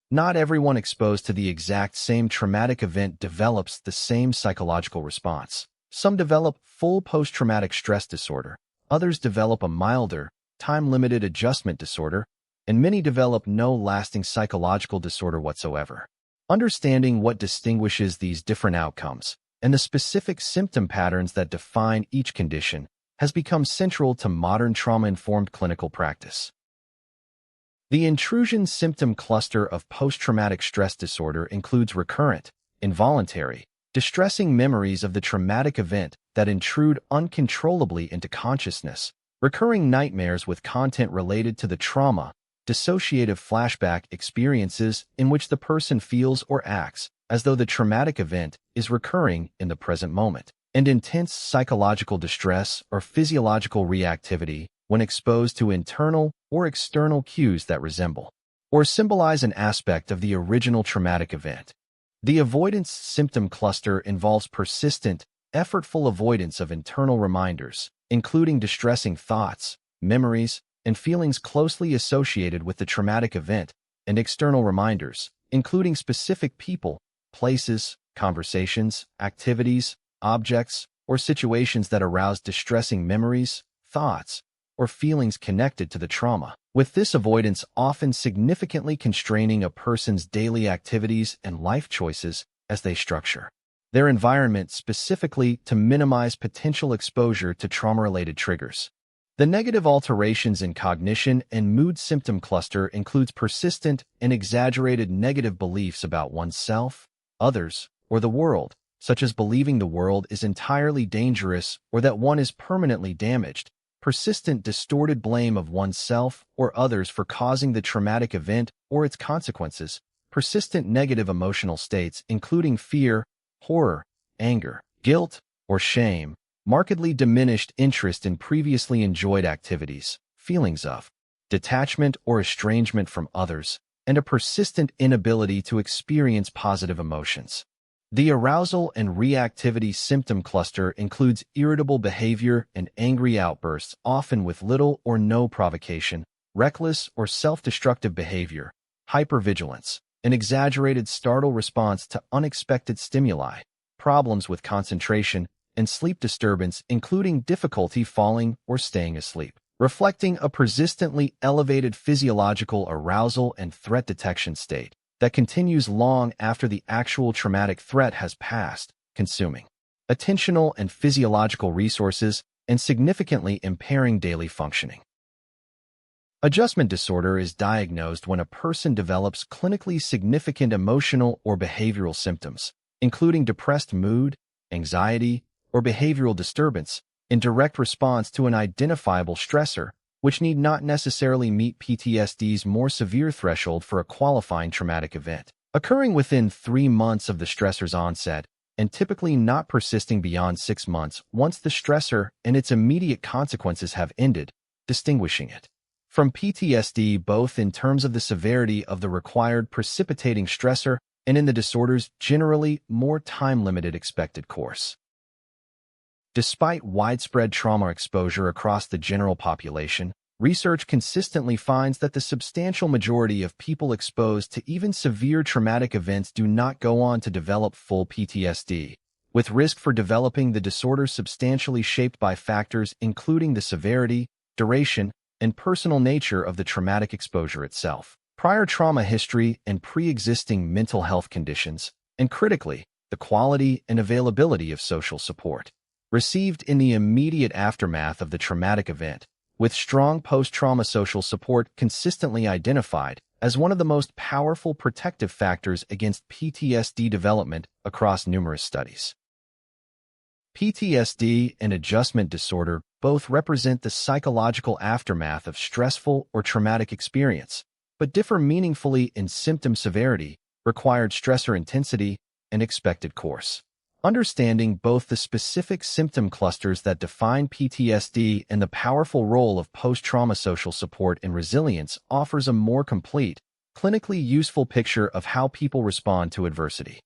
Not everyone exposed to the exact same traumatic event develops the same psychological response. Some develop full post-traumatic stress disorder, others develop a milder, time-limited adjustment disorder, and many develop no lasting psychological disorder whatsoever. Understanding what distinguishes these different outcomes and the specific symptom patterns that define each condition has become central to modern trauma-informed clinical practice. The intrusion symptom cluster of post-traumatic stress disorder includes recurrent, involuntary, distressing memories of the traumatic event that intrude uncontrollably into consciousness, recurring nightmares with content related to the trauma, dissociative flashback experiences in which the person feels or acts as though the traumatic event is recurring in the present moment, and intense psychological distress or physiological reactivity when exposed to internal or external cues that resemble or symbolize an aspect of the original traumatic event. The avoidance symptom cluster involves persistent, effortful avoidance of internal reminders, including distressing thoughts, memories, and feelings closely associated with the traumatic event, and external reminders, including specific people, places, conversations, activities, objects, or situations that arouse distressing memories, thoughts, or feelings connected to the trauma, with this avoidance often significantly constraining a person's daily activities and life choices as they structure their environment specifically to minimize potential exposure to trauma-related triggers. The negative alterations in cognition and mood symptom cluster includes persistent and exaggerated negative beliefs about oneself, others, or the world, such as believing the world is entirely dangerous or that one is permanently damaged, persistent distorted blame of oneself or others for causing the traumatic event or its consequences, persistent negative emotional states including fear, horror, anger, guilt, or shame, markedly diminished interest in previously enjoyed activities, feelings of detachment or estrangement from others, and a persistent inability to experience positive emotions. The arousal and reactivity symptom cluster includes irritable behavior and angry outbursts, often with little or no provocation, reckless or self-destructive behavior, hypervigilance, an exaggerated startle response to unexpected stimuli, problems with concentration, and sleep disturbance, including difficulty falling or staying asleep, reflecting a persistently elevated physiological arousal and threat detection state that continues long after the actual traumatic threat has passed, consuming attentional and physiological resources and significantly impairing daily functioning. Adjustment disorder is diagnosed when a person develops clinically significant emotional or behavioral symptoms, including depressed mood, anxiety, or behavioral disturbance, in direct response to an identifiable stressor, which need not necessarily meet PTSD's more severe threshold for a qualifying traumatic event, occurring within 3 months of the stressor's onset, and typically not persisting beyond 6 months once the stressor and its immediate consequences have ended, distinguishing it from PTSD both in terms of the severity of the required precipitating stressor and in the disorder's generally more time-limited expected course. Despite widespread trauma exposure across the general population, research consistently finds that the substantial majority of people exposed to even severe traumatic events do not go on to develop full PTSD, with risk for developing the disorder substantially shaped by factors including the severity, duration, and personal nature of the traumatic exposure itself, prior trauma history and pre-existing mental health conditions, and critically, the quality and availability of social support received in the immediate aftermath of the traumatic event, with strong post-trauma social support consistently identified as one of the most powerful protective factors against PTSD development across numerous studies. PTSD and adjustment disorder both represent the psychological aftermath of stressful or traumatic experience, but differ meaningfully in symptom severity, required stressor intensity, and expected course. Understanding both the specific symptom clusters that define PTSD and the powerful role of post-trauma social support and resilience offers a more complete, clinically useful picture of how people respond to adversity.